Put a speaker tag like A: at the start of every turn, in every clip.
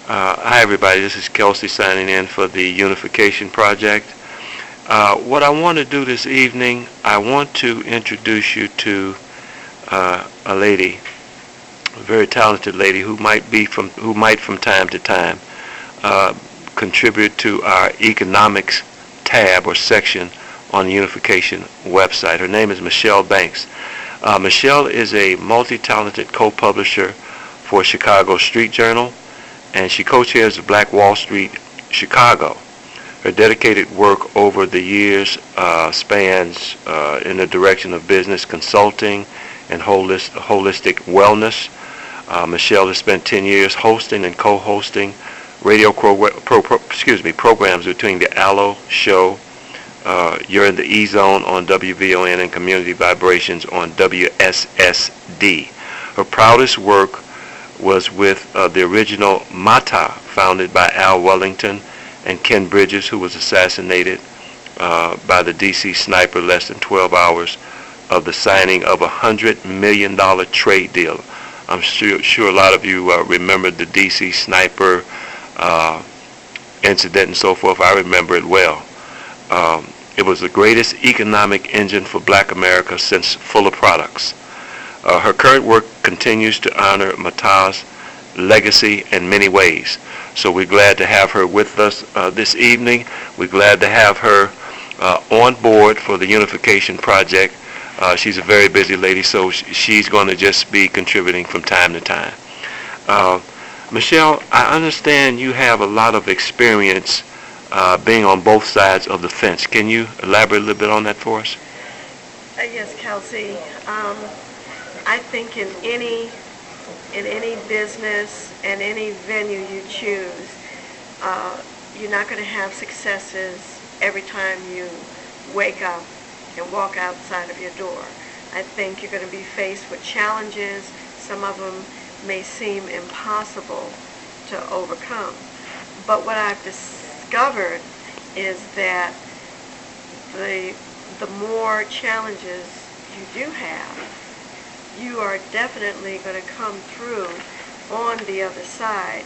A: Hi everybody, this is Kelsey signing in for the Unification Project. What I want to do this evening, I want to introduce you to a lady, a very talented lady who might from time to time uh, contribute to our economics tab or section on the Unification website. Her name is Michelle Banks. Michelle is a multi-talented co-publisher for Chicago Street Journal, and she co-chairs the Black Wall Street Chicago. Her dedicated work over the years spans in the direction of business consulting and holistic wellness. Michelle has spent 10 years hosting and co-hosting radio programs between the Allo Show, You're in the E-Zone on WVON, and Community Vibrations on WSSD. Her proudest work was with the original MATA, founded by Al Wellington and Ken Bridges, who was assassinated by the D.C. sniper less than 12 hours of the signing of a $100 million trade deal. I'm sure a lot of you remember the D.C. sniper incident and so forth. I remember it well. It was the greatest economic engine for Black America since Fuller Products. Her current work continues to honor Mata's legacy in many ways. So we're glad to have her with us this evening. We're glad to have her on board for the Unification Project. She's a very busy lady, so she's going to just be contributing from time to time. Michelle, I understand you have a lot of experience being on both sides of the fence. Can you elaborate a little bit on that for us?
B: Yes, Kelsey. I think in any business and any venue you choose, you're not going to have successes every time you wake up and walk outside of your door. I think you're going to be faced with challenges. Some of them may seem impossible to overcome. But what I've discovered is that the more challenges you do have, you are definitely going to come through on the other side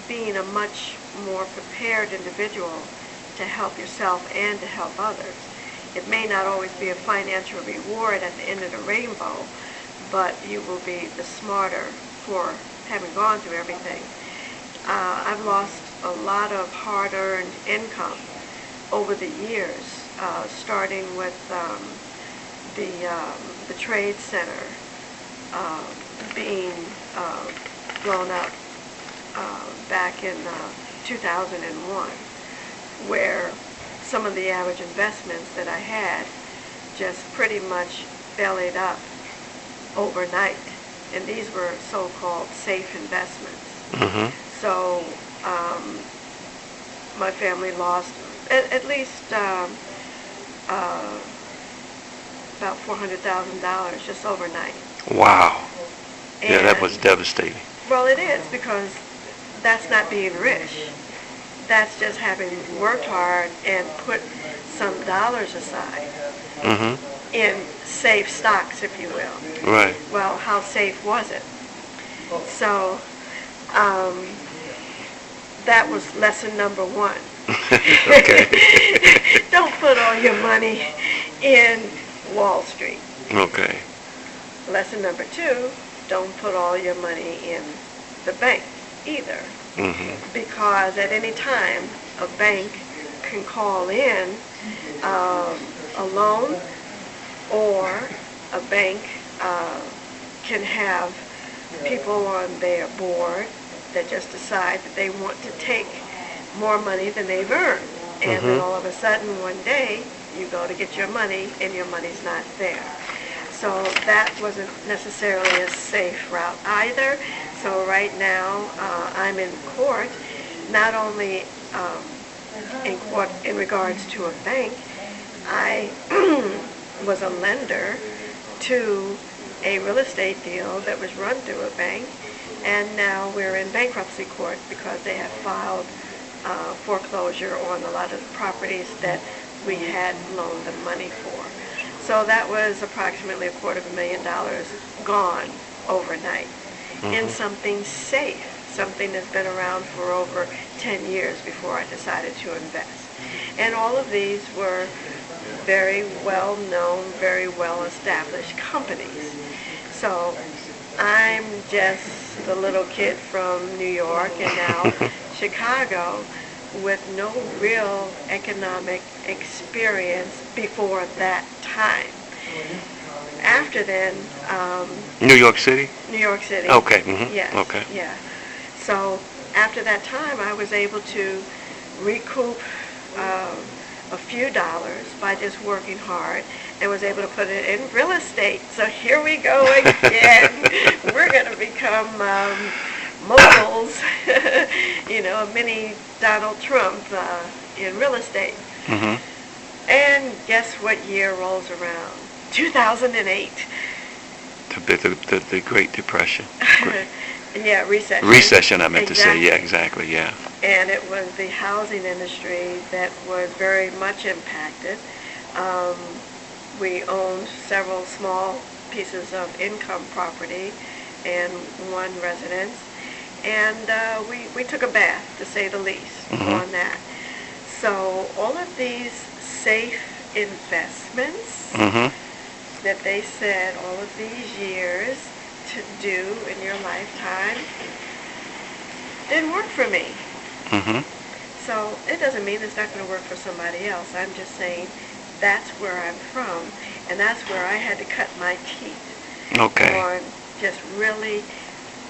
B: being a much more prepared individual to help yourself and to help others. It may not always be a financial reward at the end of the rainbow, but you will be the smarter for having gone through everything. I've lost a lot of hard-earned income over the years, starting with the trade center being blown up back in 2001, where some of the average investments that I had just pretty much bellied up overnight, and these were so-called safe investments.
A: Mm-hmm.
B: So my family lost at least about $400,000 just overnight.
A: Wow.
B: And,
A: yeah, that was devastating.
B: Well, it is, because that's not being rich. That's just having worked hard and put some dollars aside
A: Mm-hmm.
B: in safe stocks, if you will.
A: Right.
B: Well, how safe was it? So that was lesson number one.
A: Okay.
B: Don't put all your money in Wall Street.
A: Okay.
B: Lesson number two, don't put all your money in the bank either.
A: Mm-hmm.
B: Because at any time, a bank can call in a loan, or a bank can have people on their board that just decide that they want to take more money than they've earned. And then all of a sudden, one day, you go to get your money and your money's not there. So that wasn't necessarily a safe route either. So right now, I'm in court, not only in court in regards to a bank. I was a lender to a real estate deal that was run through a bank, and now we're in bankruptcy court because they have filed foreclosure on a lot of the properties that we had loaned them money for. So that was approximately $250,000 gone overnight in something safe. something that's been around for over 10 years before I decided to invest. And all of these were very well known, very well established companies. So I'm just a little kid from New York and now Chicago with no real economic experience before that time. After then,
A: New York City?
B: New York City.
A: Okay. Mm-hmm.
B: Yes.
A: Okay.
B: Yeah. So after that time, I was able to recoup a few dollars by just working hard and was able to put it in real estate. So here we go again. We're going to become moguls, a mini Donald Trump in real estate.
A: Mm-hmm.
B: And guess what year rolls around? 2008.
A: The Great Depression.
B: Yeah, recession.
A: Recession, I meant
B: exactly.
A: to say. Yeah, exactly, yeah.
B: And it was the housing industry that was very much impacted. We owned several small pieces of income property and one residence. And we took a bath, to say the least, on that. So all of these safe investments that they said all of these years to do in your lifetime didn't work for me. So it doesn't mean it's not going to work for somebody else. I'm just saying that's where I'm from, and that's where I had to cut my teeth on just really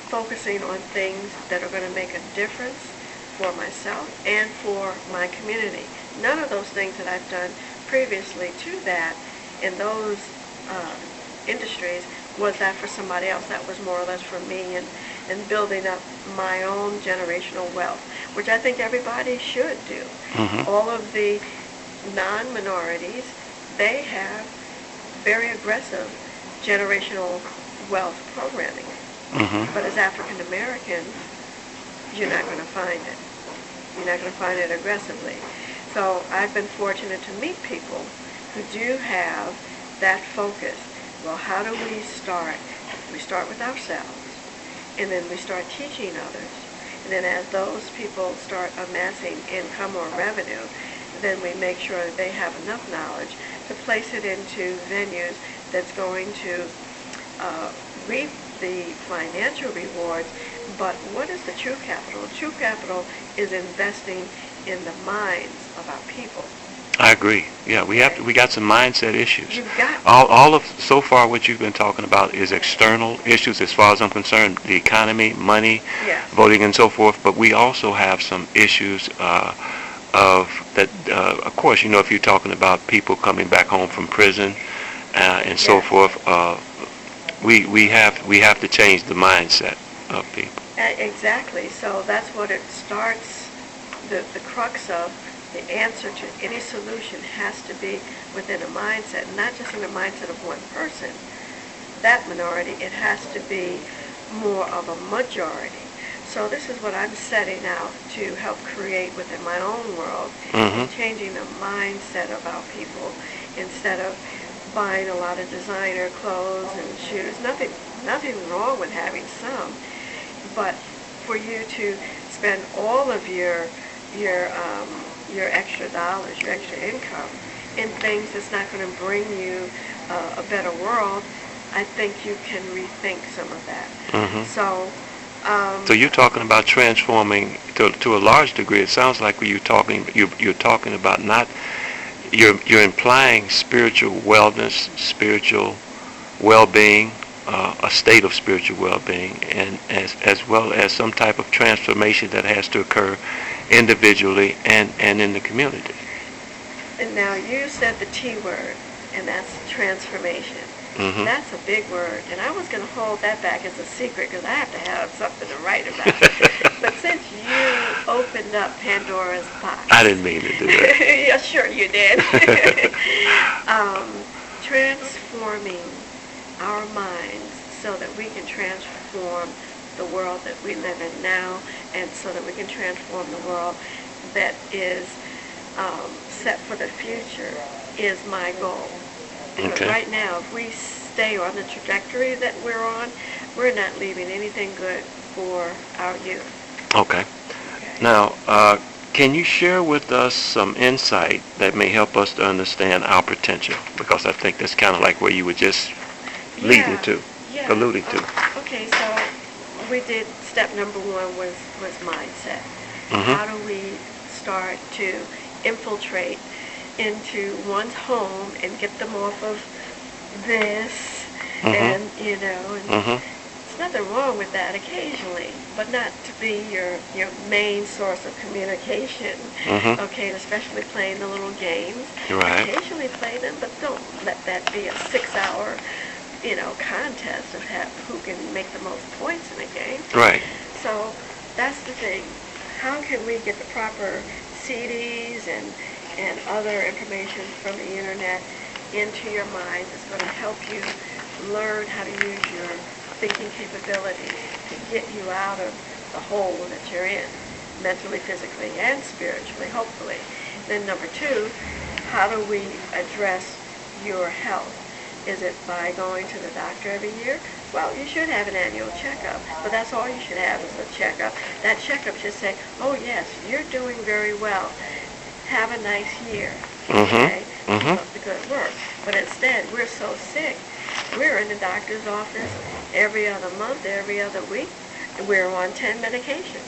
B: focusing on things that are going to make a difference for myself and for my community. None of those things that I've done previously to that in those industries was that for somebody else. That was more or less for me and building up my own generational wealth, which I think everybody should do. All of the non-minorities, they have very aggressive generational wealth programming. But as African Americans, you're not going to find it. You're not going to find it aggressively. So I've been fortunate to meet people who do have that focus. Well, how do we start? We start with ourselves, and then we start teaching others. And then as those people start amassing income or revenue, then we make sure that they have enough knowledge to place it into venues that's going to reap the financial rewards. But what is the true capital? True capital is investing in the minds of our people.
A: I agree. Yeah, we got some mindset issues.
B: You've got
A: all of so far what you've been talking about is external issues as far as I'm concerned, the economy, money, voting and so forth, but we also have some issues of that of course, if you're talking about people coming back home from prison and so forth, we have to change the mindset of people.
B: Exactly. So that's what it starts, the crux of. The answer to any solution has to be within a mindset, not just in the mindset of one person, that minority. It has to be more of a majority. So this is what I'm setting out to help create within my own world, changing the mindset of our people. Instead of buying a lot of designer clothes and shoes, nothing wrong with having some, but for you to spend all of your extra dollars, your extra income in things that's not going to bring you a better world, I think you can rethink some of that. So
A: you're talking about transforming to a large degree. It sounds like you're talking about not you're implying spiritual wellness, spiritual well-being, a state of spiritual well-being, and as well as some type of transformation that has to occur individually and in the community.
B: And now you said the T word, and that's transformation. That's a big word, and I was going to hold that back as a secret because I have to have something to write about. But since you opened up Pandora's box,
A: I didn't mean to do that.
B: Yeah, sure you did. Transforming our minds so that we can transform the world that we live in now, and so that we can transform the world that is set for the future is my goal. Because right now, if we stay on the trajectory that we're on, we're not leaving anything good for our youth.
A: Okay.
B: Okay.
A: Now, can you share with us some insight that may help us to understand our potential? Because I think that's kind of like where you were just leading to,
B: Yeah.
A: alluding to.
B: Okay, so we did step number one was mindset.
A: Mm-hmm.
B: How do we start to infiltrate into one's home and get them off of this and
A: Mm-hmm.
B: there's nothing wrong with that occasionally, but not to be your main source of communication.
A: Mm-hmm.
B: Okay, and especially playing the little games.
A: Right.
B: Occasionally play them, but don't let that be a 6-hour, contest of who can make the most points in a game.
A: Right.
B: So that's the thing. How can we get the proper CDs and other information from the internet into your mind that's going to help you learn how to use your thinking capabilities to get you out of the hole that you're in, mentally, physically, and spiritually, hopefully. Then number two, how do we address your health? Is it by going to the doctor every year? Well, you should have an annual checkup, but that's all you should have is a checkup. That checkup should say, oh yes, you're doing very well. Have a nice year. Okay? Keep up the good work. But instead, we're so sick. We're in the doctor's office every other month, every other week, and we're on 10 medications.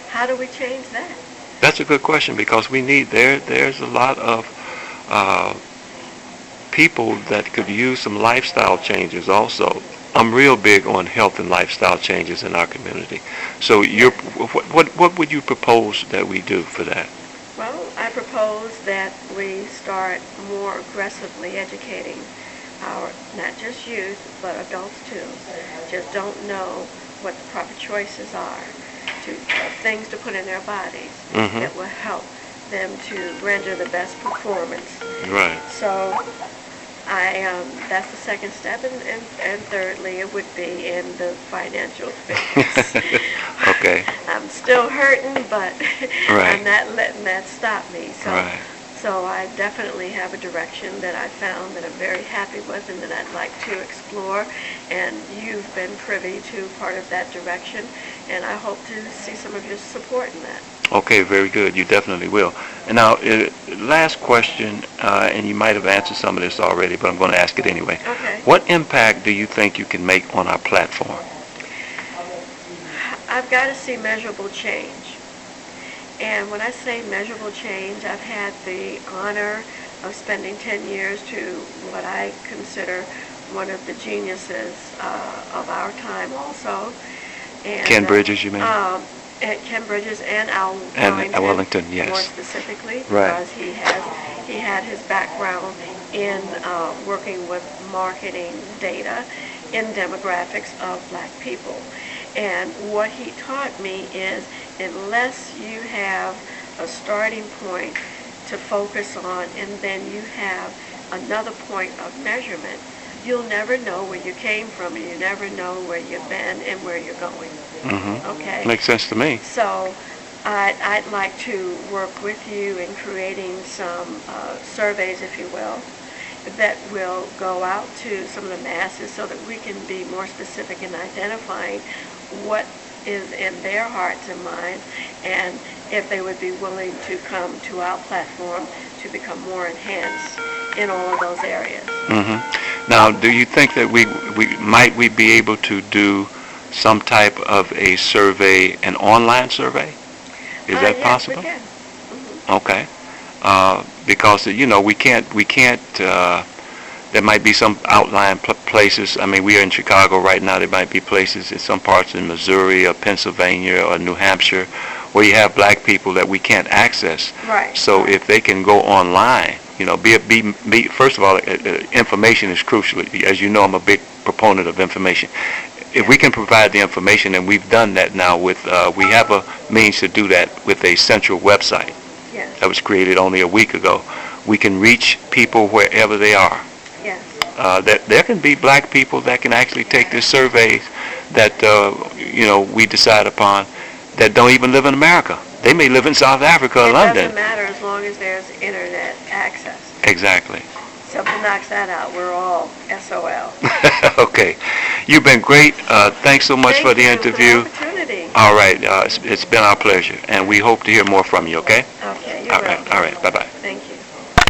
B: How do we change that?
A: That's a good question because we need there's a lot of people that could use some lifestyle changes also. I'm real big on health and lifestyle changes in our community. So what would you propose that we do for that?
B: Well, I propose that we start more aggressively educating our, not just youth, but adults too. Just don't know what the proper choices are, things to put in their bodies that will help them to render the best performance.
A: Right.
B: So that's the second step, and thirdly, it would be in the financial fitness.
A: Okay.
B: I'm still hurting, but
A: Right.
B: I'm not letting that stop me. So,
A: Right.
B: so I definitely have a direction that I found that I'm very happy with and that I'd like to explore, and you've been privy to part of that direction, and I hope to see some of your support in that.
A: Okay, very good. You definitely will. And now, last question, and you might have answered some of this already, but I'm going to ask it anyway.
B: Okay.
A: What impact do you think you can make on our platform?
B: I've got to see measurable change. And when I say measurable change, I've had the honor of spending 10 years to what I consider one of the geniuses of our time also. And,
A: Ken Bridges, you mean?
B: Ken Bridges and Al
A: Wellington, yes.
B: More specifically,
A: Right.
B: because he had his background in working with marketing data in demographics of black people. And what he taught me is unless you have a starting point to focus on and then you have another point of measurement, you'll never know where you came from and you never know where you've been and where you're going. Okay?
A: Makes sense to me.
B: So I'd like to work with you in creating some surveys, if you will, that will go out to some of the masses so that we can be more specific in identifying what is in their hearts and minds, and if they would be willing to come to our platform to become more enhanced in all of those areas.
A: Now, do you think that we be able to do some type of a survey, an online survey? Is that
B: yes,
A: possible?
B: We can.
A: Okay. Because we can't. There might be some outlying places. I mean, we are in Chicago right now. There might be places in some parts in Missouri or Pennsylvania or New Hampshire where you have black people that we can't access.
B: Right.
A: So if they can go online, first of all, information is crucial. As you know, I'm a big proponent of information. If we can provide the information, and we've done that now with, we have a means to do that with a central website that was created only a week ago. We can reach people wherever they are. That there can be black people that can actually take this survey that we decide upon that don't even live in America. They may live in South Africa or London.
B: It doesn't matter as long as there's internet access.
A: Exactly.
B: Something knocks that out, we're all SOL.
A: Okay. You've been great. Thanks so much for the interview.
B: Thank you for the opportunity. see.
A: All right. It's been our pleasure, and we hope to hear more from you, okay?
B: Okay, you're
A: All right.
B: welcome.
A: All right. Bye-bye.
B: Thank you.